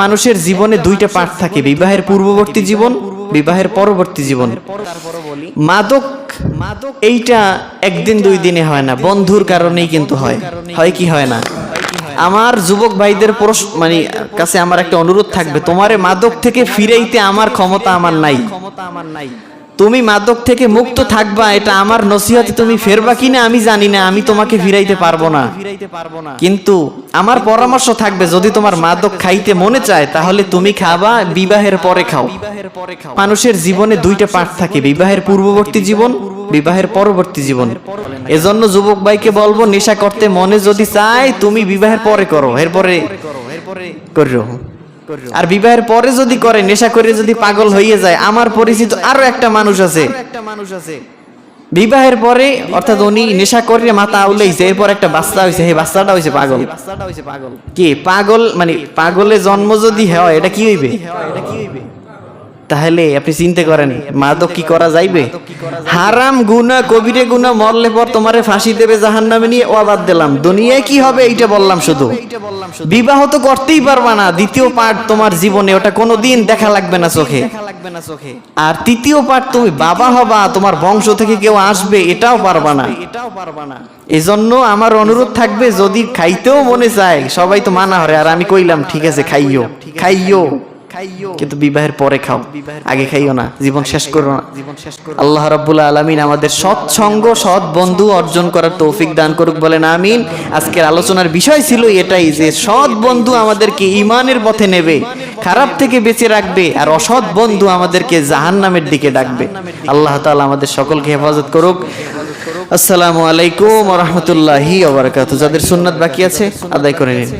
মানুষের জীবনে দুইটা পার্ট থাকে, বিবাহের পূর্ববর্তী জীবন, বিবাহের পরবর্তী জীবন। মাদক এইটা একদিন দুই দিনে হয় না, বন্ধুর কারণেই কিন্তু হয়। হয় কি হয় না? আমার যুবক ভাইদের কাছে আমার একটা অনুরোধ থাকবে, তোমারে মাদক থেকে ফিরাইতে আমার ক্ষমতা আমার নাই। তুমি মাদক থেকে মুক্ত থাকবা, এটা আমার নসিহতে তুমি ফেরবা কিনা আমি জানি না, আমি তোমাকে ফিরাইতে পারবো না। কিন্তু আমার পরামর্শ থাকবে, যদি তোমার মাদক খাইতে মনে চায় তাহলে তুমি খাবা, বিবাহের পরে খাও। মানুষের জীবনে দুইটা পার্ট থাকে, বিবাহের পূর্ববর্তী জীবন, বিবাহের পরবর্তী জীবন। এজন্য যুবক ভাইকে বলবো, নেশা করতে মনে যদি চায় তুমি বিবাহের পরে করো, এরপরে করো। আর বিবাহের পরে যদি করে, নেশা করে যদি পাগল হয়ে যায়, আমার পরিচিত আরো একটা মানুষ আছে, বিবাহের পরে অর্থাৎ উনি নেশা করে মাথা আউলাইছে, এরপর একটা বাচ্চা হয়েছে, এই বাচ্চাটা হয়েছে পাগল। কি পাগল পাগলে জন্ম যদি হয়, এটা কি হইবে? তাহলে আপনি চিন্তা করেন, মাদক কি করা যাইবে? হারাম গুনাহ, কবিরে গুনাহ, মরলে পর তোমারে ফাঁসি দেবে জাহান্নামে নিয়ে, ও বাদ দিলাম, দুনিয়ায় কি হবে এইটা বললাম শুধু। বিবাহ তো করতেই পারবা না, দ্বিতীয় পার্ট তোমার জীবনে, ওটা কোনোদিন দেখা লাগবে না চোখে। আর তৃতীয় পার্ট, তুমি বাবা হবা, তোমার বংশ থেকে কেউ আসবে, এটাও পারবা না। এজন্য আমার অনুরোধ থাকবে, যদি খাইতেও মনে চায়, সবাই তো মানা হরে, আর আমি কইলাম ঠিক আছে খাইও খাইও, কিন্তু বিবাহের পরে খাও, আগে খাইও না, জীবন শেষ করো না। আল্লাহ রাব্বুল আলামিন আমাদের সৎ সঙ্গ, সৎ বন্ধু অর্জন করার তৌফিক দান করুক, বলেন আমিন। আজকের আলোচনার বিষয় ছিল এটাই, যে সৎ বন্ধু আমাদেরকে ঈমানের পথে নেবে, খারাপ থেকে বেঁচে রাখবে, আর অসৎ বন্ধু আমাদেরকে জাহান্নামের দিকে ডাকবে। আল্লাহ তাআলা আমাদের সকলকে হেফাজত করুক। আসসালামু আলাইকুম ওয়া রাহমাতুল্লাহি ওয়া বারাকাতুহু। যাদের সুন্নাত বাকি আছে আদায় করে নিন।